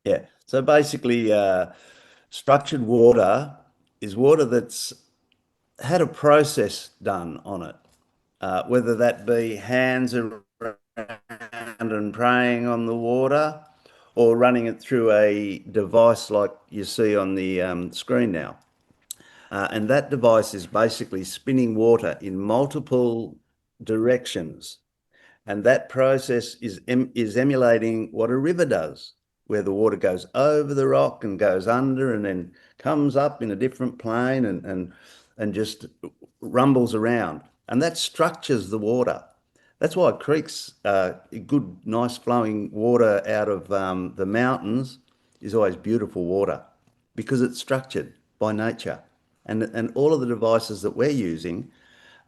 Yeah. So basically, structured water is water that's had a process done on it, whether that be hands around and praying on the water or running it through a device like you see on the screen now. And that device is basically spinning water in multiple directions. And that process is emulating what a river does, where the water goes over the rock and goes under and then comes up in a different plane and just rumbles around. And that structures the water. That's why creeks, good, nice flowing water out of the mountains is always beautiful water because it's structured by nature. And all of the devices that we're using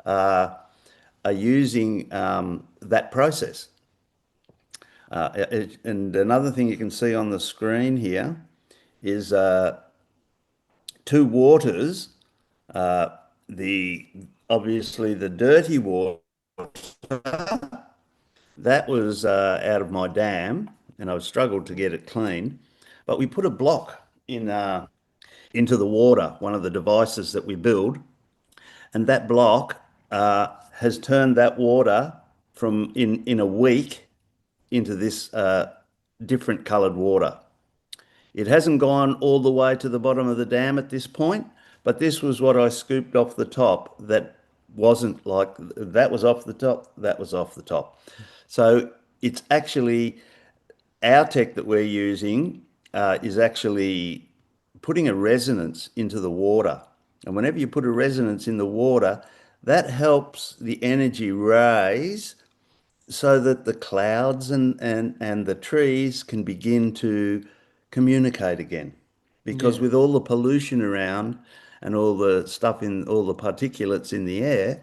are using that process. And another thing you can see on the screen here is two waters. The obviously the dirty water that was out of my dam, and I've struggled to get it clean. But we put a block in into the water, one of the devices that we build, and that block has turned that water from in a week into this different coloured water. It hasn't gone all the way to the bottom of the dam at this point, but this was what I scooped off the top that wasn't like that was off the top, that was off the top. So it's actually our tech that we're using is actually putting a resonance into the water. And whenever you put a resonance in the water, that helps the energy raise so that the clouds and the trees can begin to communicate again. Because Yeah. with all the pollution around and all the stuff in all the particulates in the air,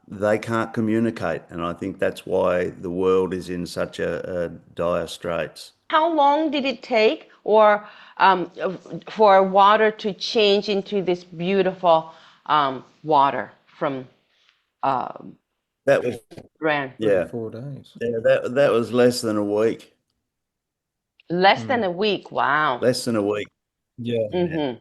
they can't communicate. And I think that's why the world is in such a dire straits. How long did it take, or for water to change into this beautiful water from That was, rain? Three, yeah, 4 days. yeah, that was less than a week. Less than Mm. a week. Wow. Less than a week. Yeah. Mm-hmm. Yeah.